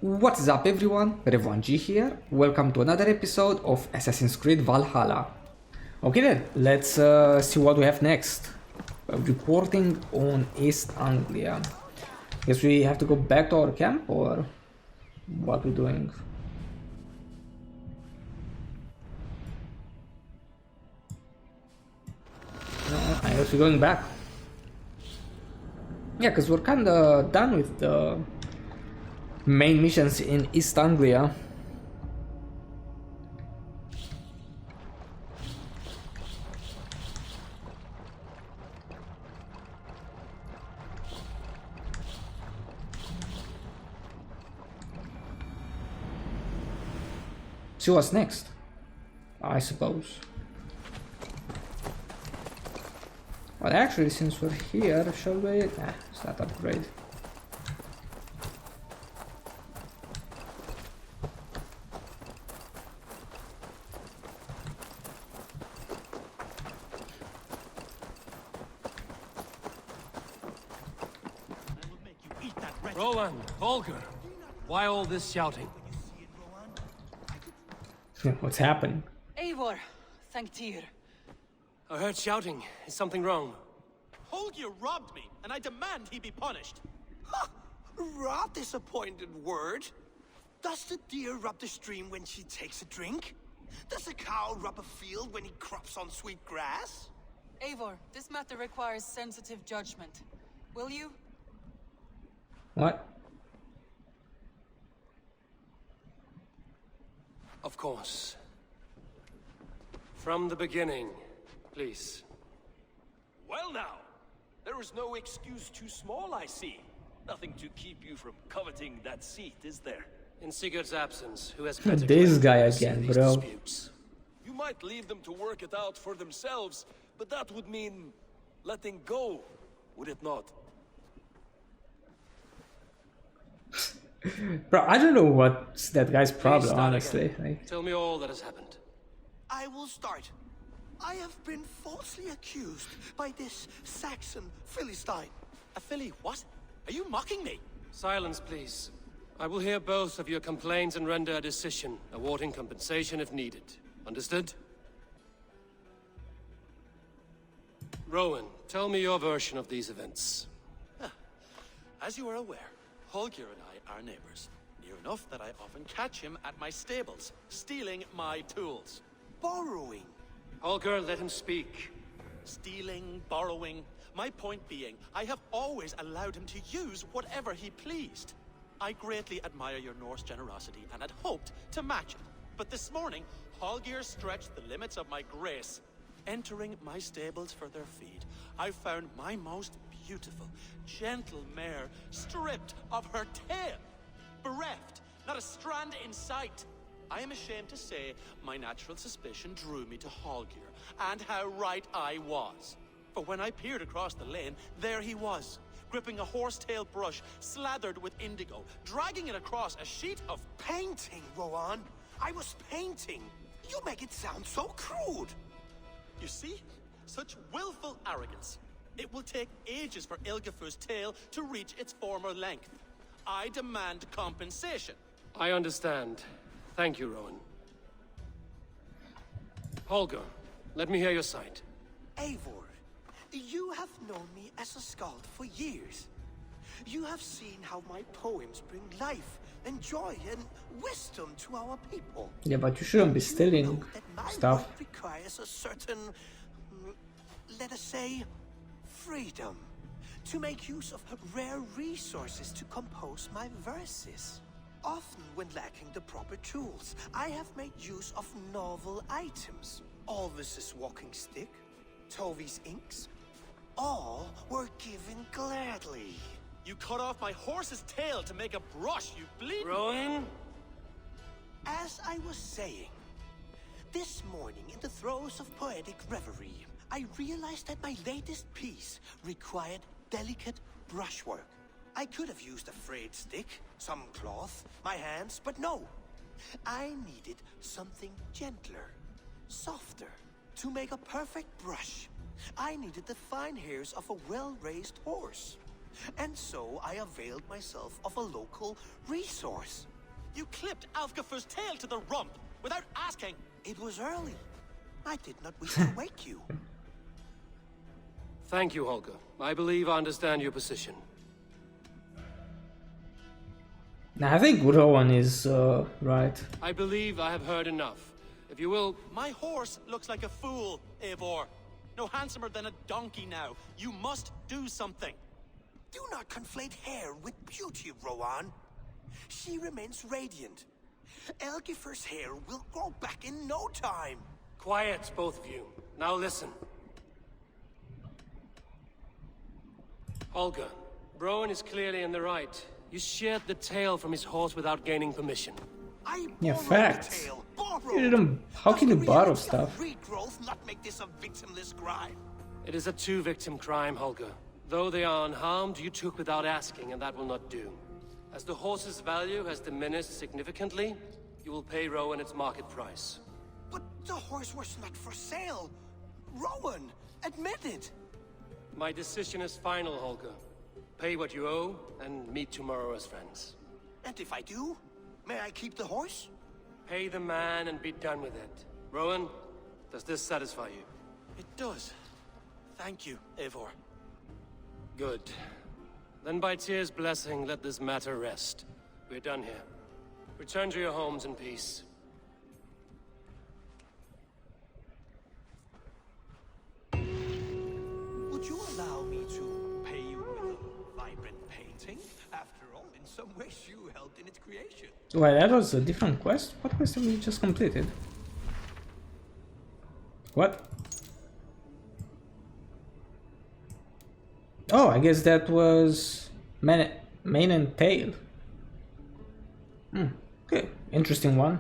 What is up everyone, Revanji here, welcome to another episode of Assassin's Creed Valhalla. Okay then, let's see what we have next. Reporting on East Anglia. Guess we have to go back to our camp or what we're doing? No, I guess we're going back. Yeah, because we're kinda done with the main missions in East Anglia. See what's next, I suppose. Well, actually, since we're here, shall we? Nah, it's not upgrade. Roland, Volker, why all this shouting? What's happening? Eivor, thank Tyr. I heard shouting. Is something wrong? Holger robbed me, and I demand he be punished. Ha! Raw disappointed word. Does the deer rub the stream when she takes a drink? Does a cow rub a field when he crops on sweet grass? Eivor, this matter requires sensitive judgment. Will you? What? Of course. From the beginning, please. Well now, there is no excuse too small, I see. Nothing to keep you from coveting that seat, is there? In Sigurd's absence, who has This guy again, bro. Disputes. You might leave them to work it out for themselves, but that would mean letting go, would it not? Bro, I don't know what's that guy's problem, honestly. Like, Tell me all that has happened. I will start. I have been falsely accused by this Saxon Philistine. A Philly what? Are you mocking me? Silence, please. I will hear both of your complaints and render a decision, awarding compensation if needed. Understood? Rowan, tell me your version of these events. As you are aware, Holger and I are neighbors. Near enough that I often catch him at my stables, stealing my tools. Borrowing. Holger, let him speak. Stealing, borrowing. My point being, I have always allowed him to use whatever he pleased. I greatly admire your Norse generosity and had hoped to match it. But this morning, Holger stretched the limits of my grace. Entering my stables for their feed, I found my most beautiful, gentle mare stripped of her tail. Bereft, not a strand in sight. I am ashamed to say my natural suspicion drew me to Holger, and how right I was. For when I peered across the lane, there he was, gripping a horsetail brush slathered with indigo, dragging it across a sheet of painting, Rowan. I was painting. You make it sound so crude. You see? Such willful arrogance. It will take ages for Ilgafur's tail to reach its former length. I demand compensation. I understand. Thank you, Rowan. Holger, let me hear your side. Eivor, you have known me as a skald for years. You have seen how my poems bring life and joy and wisdom to our people. yeah, but you shouldn't be stealing You know that my stuff. work requires a certain, let us say, freedom to make use of rare resources to compose my verses. Often when lacking the proper tools, I have made use of novel items. Alvis's walking stick, Tovi's inks, all were given gladly. You cut off my horse's tail to make a brush, you bleed. Rowan? As I was saying, this morning in the throes of poetic reverie, I realized that my latest piece required delicate brushwork. I could have used a frayed stick, some cloth, my hands, but no. I needed something gentler, softer. To make a perfect brush, I needed the fine hairs of a well-raised horse. And so I availed myself of a local resource. You clipped Alfgafer's tail to the rump without asking. It was early. I did not wish to wake you. Thank you, Holger. I believe I understand your position. Now, I think Rowan is right. I believe I have heard enough. If you will... My horse looks like a fool, Eivor. No handsomer than a donkey now. You must do something. Do not conflate hair with beauty, Rowan. She remains radiant. Elgifer's hair will grow back in no time. Quiet, both of you. Now listen. Holger, Rowan is clearly in the right. You sheared the tail from his horse without gaining permission. I Yeah, borrowed facts. the tail. Borrowed. You didn't- how Does can the you borrow reality of stuff? Regrowth not make this a victimless crime. It is a two-victim crime, Holger. Though they are unharmed, you took without asking, and that will not do. As the horse's value has diminished significantly, you will pay Rowan its market price. But the horse was not for sale. Rowan, admit it. My decision is final, Holger. Pay what you owe, and meet tomorrow as friends. And if I do, may I keep the horse? Pay the man and be done with it. Rowan, does this satisfy you? It does. Thank you, Eivor. Good. Then by Tyr's blessing, let this matter rest. We're done here. Return to your homes in peace. Would you allow me to pay you with a vibrant painting? After all, in some ways you helped in its creation. Well, that was a different quest. What quest have we just completed? What? Oh, I guess that was mane and tail. Okay, interesting one.